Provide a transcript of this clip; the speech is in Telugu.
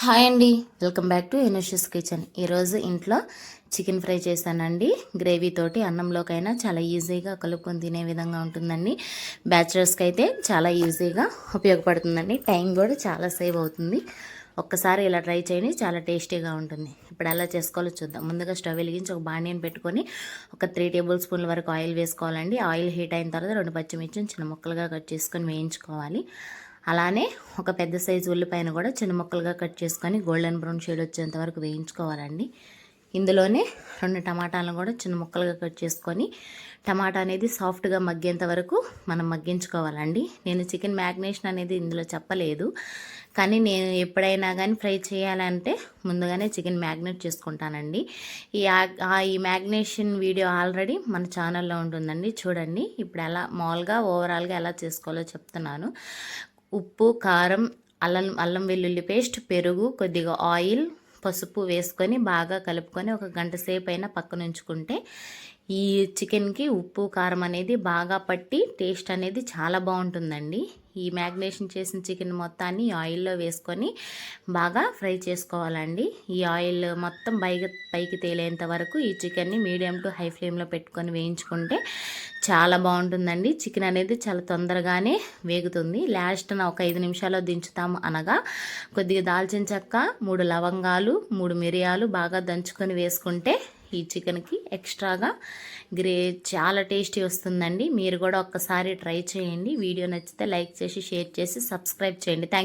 హాయ్ అండి, వెల్కమ్ బ్యాక్ టు ఎనోషియస్ కిచెన్. ఈరోజు ఇంట్లో చికెన్ ఫ్రై చేశానండి. గ్రేవీ తోటి అన్నంలోకైనా చాలా ఈజీగా కలుపుకొని తినే విధంగా ఉంటుందండి. బ్యాచిలర్స్కి అయితే చాలా ఈజీగా ఉపయోగపడుతుందండి. టైం కూడా చాలా సేవ్ అవుతుంది. ఒక్కసారి ఇలా ట్రై చేయండి, చాలా టేస్టీగా ఉంటుంది. ఇప్పుడు ఎలా చేసుకోవాలో చూద్దాం. ముందుగా స్టవ్ వెలిగించి ఒక బాండిని పెట్టుకొని ఒక 3 టేబుల్ స్పూన్ల వరకు ఆయిల్ వేసుకోవాలండి. ఆయిల్ హీట్ అయిన తర్వాత 2 పచ్చిమిర్చిని చిన్న ముక్కలుగా కట్ చేసుకొని వేయించుకోవాలి. అలానే ఒక పెద్ద సైజు ఉల్లిపాయను కూడా చిన్న ముక్కలుగా కట్ చేసుకొని గోల్డెన్ బ్రౌన్ షేడ్ వచ్చేంత వరకు వేయించుకోవాలండి. ఇందులోనే 2 టమాటాలను కూడా చిన్న ముక్కలుగా కట్ చేసుకొని టమాటా అనేది సాఫ్ట్గా మగ్గేంత వరకు మనం మగ్గించుకోవాలండి. నేను చికెన్ మ్యాగ్నేషన్ అనేది ఇందులో చెప్పలేదు, కానీ నేను ఎప్పుడైనా కానీ ఫ్రై చేయాలంటే ముందుగానే చికెన్ మ్యాగ్నేట్ చేసుకుంటానండి. ఈ మ్యాగ్నేషన్ వీడియో ఆల్రెడీ మన ఛానల్లో ఉంటుందండి, చూడండి. ఇప్పుడు ఎలా మామూలుగా ఓవరాల్గా ఎలా చేసుకోవాలో చెప్తున్నాను. ఉప్పు, కారం, అల్లం వెల్లుల్లి పేస్ట్, పెరుగు, కొద్దిగా ఆయిల్, పసుపు వేసుకొని బాగా కలుపుకొని ఒక గంట సేపు అయినా పక్కన ఉంచుకుంటే ఈ చికెన్కి ఉప్పు కారం అనేది బాగా పట్టి టేస్ట్ అనేది చాలా బాగుంటుందండి. ఈ మ్యాగ్నేషన్ చేసిన చికెన్ మొత్తాన్ని ఆయిల్లో వేసుకొని బాగా ఫ్రై చేసుకోవాలండి. ఈ ఆయిల్ మొత్తం పైకి తేలేంత వరకు ఈ చికెన్ని మీడియం టు హై ఫ్లేమ్లో పెట్టుకొని వేయించుకుంటే చాలా బాగుంటుందండి. చికెన్ అనేది చాలా తొందరగానే వేగుతుంది. లాస్ట్న ఒక 5 నిమిషాల్లో దించుతాము అనగా కొద్దిగా దాల్చిన చెక్క, 3 లవంగాలు, 3 మిరియాలు బాగా దంచుకొని వేసుకుంటే ఈ చికెన్కి ఎక్స్ట్రాగా చాలా టేస్టీ వస్తుందండి. మీరు కూడా ఒక్కసారి ట్రై చేయండి. వీడియో నచ్చితే లైక్ చేసి షేర్ చేసి సబ్స్క్రైబ్ చేయండి. థ్యాంక్